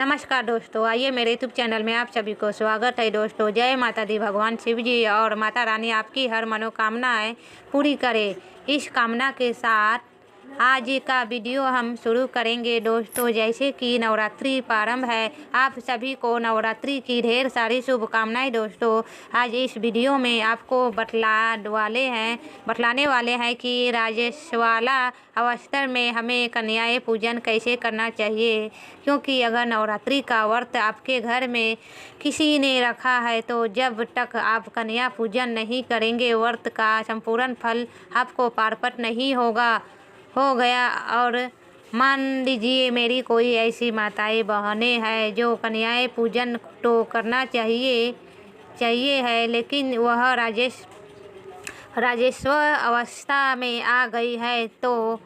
नमस्कार दोस्तों, आइए मेरे यूट्यूब चैनल में आप सभी को स्वागत है। दोस्तों, जय माता दी। भगवान शिव जी और माता रानी आपकी हर मनोकामनाएं पूरी करे। इस कामना के साथ आज का वीडियो हम शुरू करेंगे। दोस्तों, जैसे कि नवरात्रि प्रारंभ है, आप सभी को नवरात्रि की ढेर सारी शुभकामनाएं। दोस्तों, आज इस वीडियो में आपको बतलाने वाले हैं कि राजस्वाला अवसर में हमें कन्याएं पूजन कैसे करना चाहिए। क्योंकि अगर नवरात्रि का व्रत आपके घर में किसी ने रखा है तो जब तक आप कन्या पूजन नहीं करेंगे, व्रत का संपूर्ण फल आपको प्राप्त नहीं हो गया। और मान लीजिए मेरी कोई ऐसी माताएं बहनें हैं जो कन्याएं पूजन तो करना चाहिए है, लेकिन वह राजस्व अवस्था में आ गई है, तो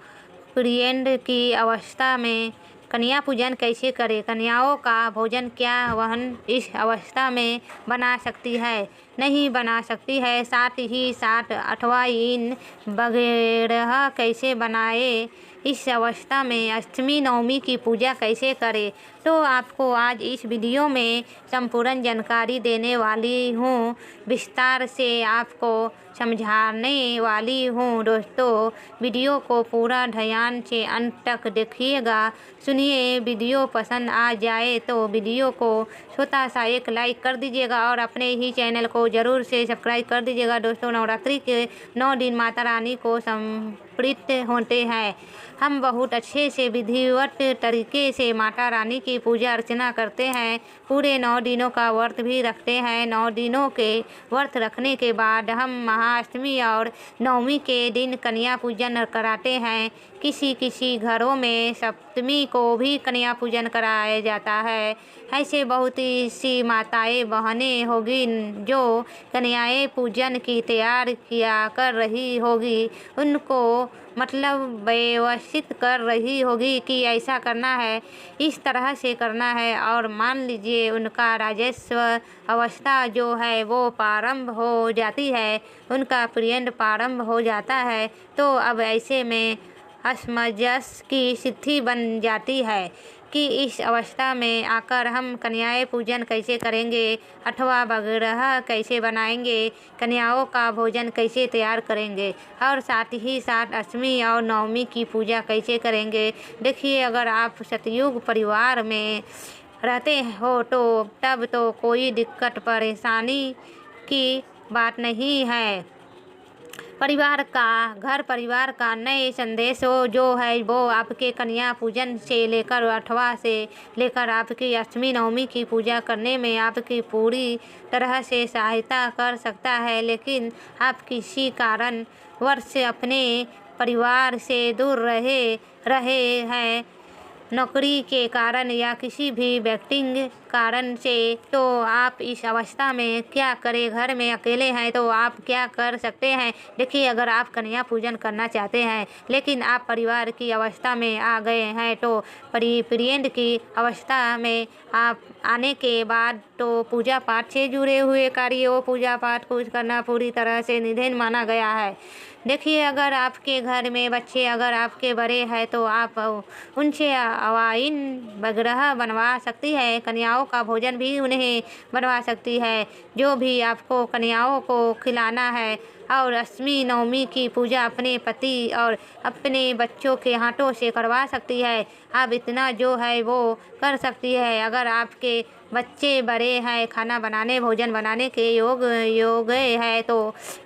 पीरियड की अवस्था में कन्या पूजन कैसे करें। कन्याओं का भोजन क्या वह इस अवस्था में बना सकती है? नहीं बना सकती है। साथ ही साथ अथवा इन वगैरह कैसे बनाए, इस अवस्था में अष्टमी नवमी की पूजा कैसे करें, तो आपको आज इस वीडियो में संपूर्ण जानकारी देने वाली हूँ। विस्तार से आपको समझाने वाली हूँ। दोस्तों, वीडियो को पूरा ध्यान से अंत तक देखिएगा। सुनिए, वीडियो पसंद आ जाए तो वीडियो को छोटा सा एक लाइक कर दीजिएगा और अपने ही चैनल को ज़रूर से सब्सक्राइब कर दीजिएगा। दोस्तों, नवरात्रि के 9 दिन माता रानी को समर्पित होते हैं। हम बहुत अच्छे से विधिवत तरीके से माता रानी की पूजा अर्चना करते हैं। पूरे 9 दिनों का व्रत भी रखते हैं। 9 दिनों के व्रत रखने के बाद हम महाअष्टमी और नवमी के दिन कन्या पूजन कराते हैं। किसी घरों में सप्तमी को भी कन्या पूजन कराया जाता है। ऐसे बहुत सी माताएं बहनें होगी जो कन्याएं पूजन की तैयार किया कर रही होगी, उनको व्यवस्थित कर रही होगी कि ऐसा करना है, इस तरह से करना है। और मान लीजिए उनका राजस्व अवस्था जो है वो प्रारंभ हो जाती है, उनका पीरियड प्रारंभ हो जाता है, तो अब ऐसे में असमंजस की स्थिति बन जाती है कि इस अवस्था में आकर हम कन्याएं पूजन कैसे करेंगे अथवा वगैरह कैसे बनाएंगे, कन्याओं का भोजन कैसे तैयार करेंगे और साथ ही साथ अष्टमी और नवमी की पूजा कैसे करेंगे। देखिए, अगर आप सतयुग परिवार में रहते हो तो तब तो कोई दिक्कत परेशानी की बात नहीं है। घर परिवार का नए संदेश जो है वो आपके कन्या पूजन से लेकर अथवा से लेकर आपकी अष्टमी नवमी की पूजा करने में आपकी पूरी तरह से सहायता कर सकता है। लेकिन आप किसी कारण वर्ष अपने परिवार से दूर रहे हैं, नौकरी के कारण या किसी भी व्यक्तिगत कारण से, तो आप इस अवस्था में क्या करें। घर में अकेले हैं तो आप क्या कर सकते हैं। देखिए, अगर आप कन्या पूजन करना चाहते हैं लेकिन आप परिवार की अवस्था में आ गए हैं, तो पीरियड की अवस्था में आप आने के बाद तो पूजा पाठ से जुड़े हुए कार्यों पूजा पाठ कुछ करना पूरी तरह से निषेध माना गया है। देखिए, अगर आपके घर में बच्चे अगर आपके बड़े हैं तो आप उनसे अवाइन वगैरह बनवा सकती है। कन्याओं का भोजन भी उन्हें बनवा सकती है जो भी आपको कन्याओं को खिलाना है। और अष्टमी नवमी की पूजा अपने पति और अपने बच्चों के हाथों से करवा सकती है। अब इतना जो है वो कर सकती है। अगर आपके बच्चे बड़े हैं, खाना बनाने भोजन बनाने के योग है तो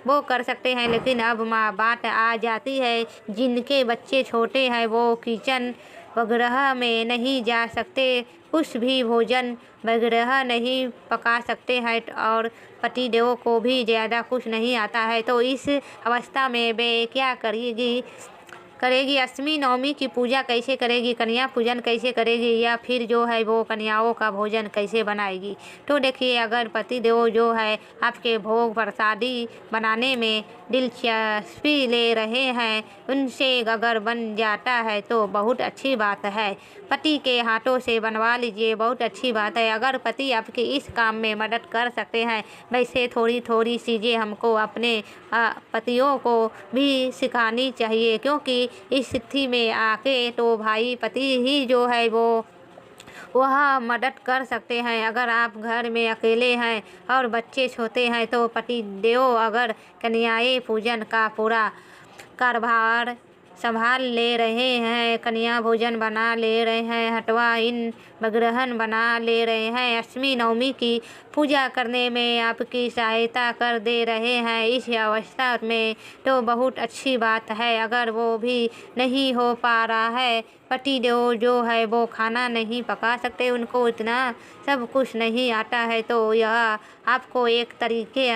वो कर सकते हैं। लेकिन अब बात आ जाती है जिनके बच्चे छोटे हैं, वो किचन वगैरह में नहीं जा सकते, कुछ भी भोजन वगैरह नहीं पका सकते हैं और पति देव को भी ज़्यादा कुछ नहीं आता है, तो इस अवस्था में वे क्या करेगी अष्टमी नवमी की पूजा कैसे करेगी, कन्या पूजन कैसे करेगी, या फिर जो है वो कन्याओं का भोजन कैसे बनाएगी। तो देखिए, अगर पति देव जो है आपके भोग प्रसादी बनाने में दिलचस्पी ले रहे हैं, उनसे अगर बन जाता है तो बहुत अच्छी बात है। पति के हाथों से बनवा लीजिए, बहुत अच्छी बात है। अगर पति आपके इस काम में मदद कर सकते हैं, वैसे थोड़ी थोड़ी चीज़ें हमको अपने पतियों को भी सिखानी चाहिए, क्योंकि इस स्थिति में आके तो भाई पति ही जो है वो वह मदद कर सकते हैं। अगर आप घर में अकेले हैं और बच्चे छोटे हैं तो पतिदेव अगर कन्याएं पूजन का पूरा कार्यभार संभाल ले रहे हैं, कन्या भोजन बना ले रहे हैं, हटवा इन ग्रहण बना ले रहे हैं, अष्टमी नवमी की पूजा करने में आपकी सहायता कर दे रहे हैं, इस अवस्था में तो बहुत अच्छी बात है। अगर वो भी नहीं हो पा रहा है, पतिदेव जो है वो खाना नहीं पका सकते, उनको इतना सब कुछ नहीं आता है, तो यह आपको एक तरीके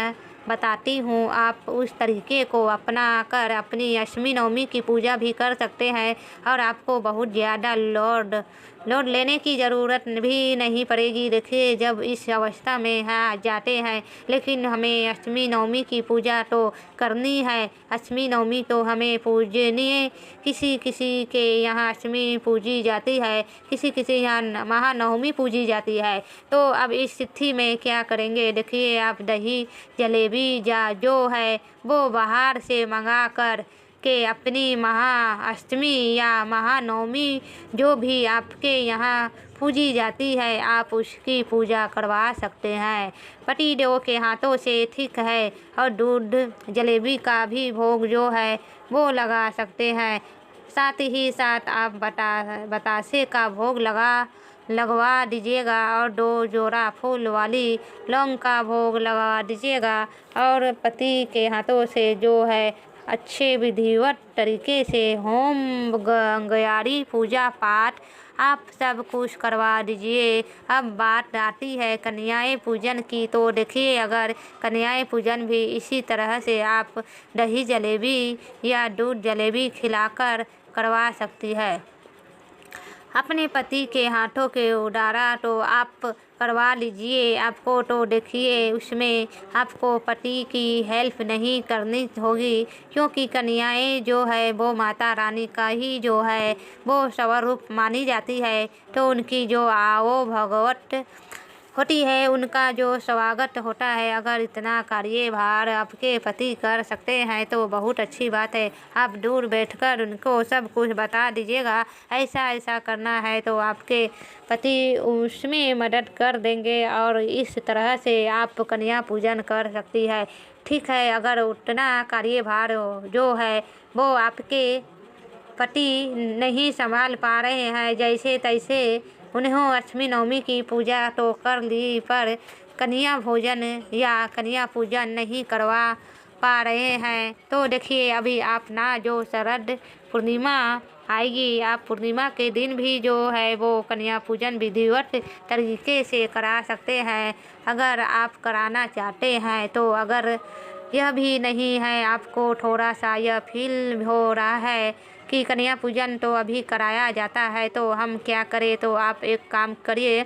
बताती हूँ। आप उस तरीके को अपना कर अपनी अष्टमी नवमी की पूजा भी कर सकते हैं और आपको बहुत ज़्यादा लोड लेने की ज़रूरत भी नहीं पड़ेगी। देखिए, जब इस अवस्था में जाते हैं, लेकिन हमें अष्टमी नवमी की पूजा तो करनी है। अष्टमी नवमी तो हमें पूजनीय, किसी किसी के यहाँ अष्टमी पूजी जाती है, किसी किसी यहाँ महानवमी पूजी जाती है। तो अब इस स्थिति में क्या करेंगे, देखिए, आप दही जलेबी जो है वो बाहर से मंगा कर के अपनी महाअष्टमी या महानवमी जो भी आपके यहाँ पूजी जाती है, आप उसकी पूजा करवा सकते हैं पतिदेव के हाथों से, ठीक है। और दूध जलेबी का भी भोग जो है वो लगा सकते हैं। साथ ही साथ आप बतासे का भोग लगवा दीजिएगा और 2 जोड़ा फूल वाली लौंग का भोग लगा दीजिएगा और पति के हाथों से जो है अच्छे विधिवत तरीके से होम गंगयारी पूजा पाठ आप सब कुछ करवा दीजिए। अब बात आती है कन्याएं पूजन की, तो देखिए, अगर कन्याएं पूजन भी इसी तरह से आप दही जलेबी या दूध जलेबी खिलाकर करवा सकती है अपने पति के हाथों के द्वारा, तो आप करवा लीजिए। आपको तो देखिए उसमें आपको पति की हेल्प नहीं करनी होगी, क्योंकि कन्याएं जो है वो माता रानी का ही जो है वो स्वरूप मानी जाती है, तो उनकी जो आओ भगवत होती है, उनका जो स्वागत होता है। अगर इतना कार्यभार आपके पति कर सकते हैं तो बहुत अच्छी बात है। आप दूर बैठकर उनको सब कुछ बता दीजिएगा, ऐसा ऐसा करना है, तो आपके पति उसमें मदद कर देंगे और इस तरह से आप कन्या पूजन कर सकती है, ठीक है। अगर उतना कार्यभार जो है वो आपके पति नहीं संभाल पा रहे हैं, जैसे तैसे उन्हें अष्टमी नवमी की पूजा तो कर ली, पर कन्या भोजन या कन्या पूजन नहीं करवा पा रहे हैं, तो देखिए, अभी आप ना जो शरद पूर्णिमा आएगी, आप पूर्णिमा के दिन भी जो है वो कन्या पूजन विधिवत तरीके से करा सकते हैं, अगर आप कराना चाहते हैं तो। अगर यह भी नहीं है, आपको थोड़ा सा यह फील हो रहा है कि कन्या पूजन तो अभी कराया जाता है, तो हम क्या करें, तो आप एक काम करिए,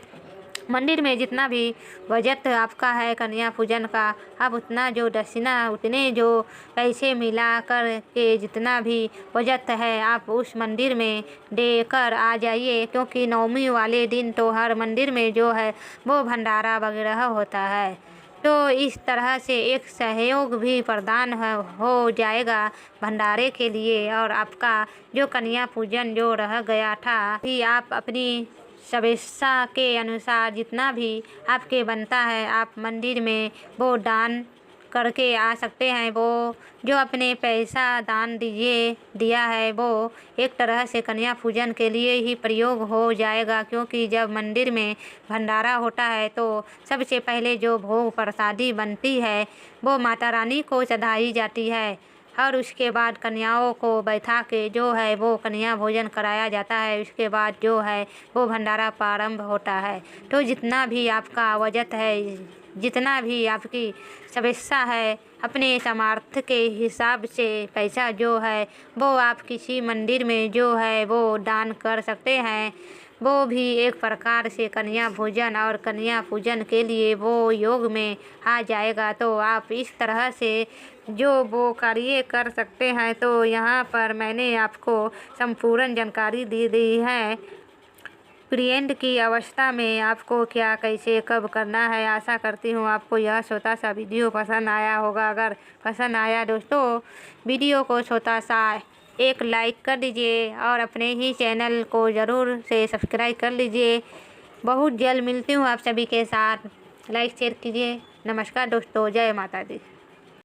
मंदिर में जितना भी बजट आपका है कन्या पूजन का, आप उतना जो दक्षिणा, उतने जो पैसे मिला कर के जितना भी बजट है आप उस मंदिर में देकर आ जाइए, क्योंकि नवमी वाले दिन तो हर मंदिर में जो है वो भंडारा वगैरह होता है, तो इस तरह से एक सहयोग भी प्रदान हो जाएगा भंडारे के लिए। और आपका जो कन्या पूजन जो रह गया था कि आप अपनी सवेच्छा के अनुसार जितना भी आपके बनता है आप मंदिर में वो दान करके आ सकते हैं। वो जो अपने पैसा दान दिया है वो एक तरह से कन्या पूजन के लिए ही प्रयोग हो जाएगा, क्योंकि जब मंदिर में भंडारा होता है तो सबसे पहले जो भोग प्रसादी बनती है वो माता रानी को चढ़ाई जाती है और उसके बाद कन्याओं को बैठा के जो है वो कन्या भोजन कराया जाता है। उसके बाद जो है वो भंडारा प्रारंभ होता है। तो जितना भी आपका बजट है, जितना भी आपकी सवेच्छा है, अपने सामर्थ्य के हिसाब से पैसा जो है वो आप किसी मंदिर में जो है वो दान कर सकते हैं। वो भी एक प्रकार से कन्या भोजन और कन्या पूजन के लिए वो योग में आ जाएगा। तो आप इस तरह से जो वो कार्य कर सकते हैं। तो यहाँ पर मैंने आपको संपूर्ण जानकारी दे दी है पीरियड की अवस्था में आपको क्या, कैसे, कब करना है। आशा करती हूँ आपको यह छोटा सा वीडियो पसंद आया होगा। अगर पसंद आया दोस्तों वीडियो को छोटा सा एक लाइक कर दीजिए और अपने ही चैनल को ज़रूर से सब्सक्राइब कर लीजिए, बहुत जल्द मिलती हूँ आप सभी के साथ। लाइक शेयर कीजिए। नमस्कार दोस्तों, जय माता दी।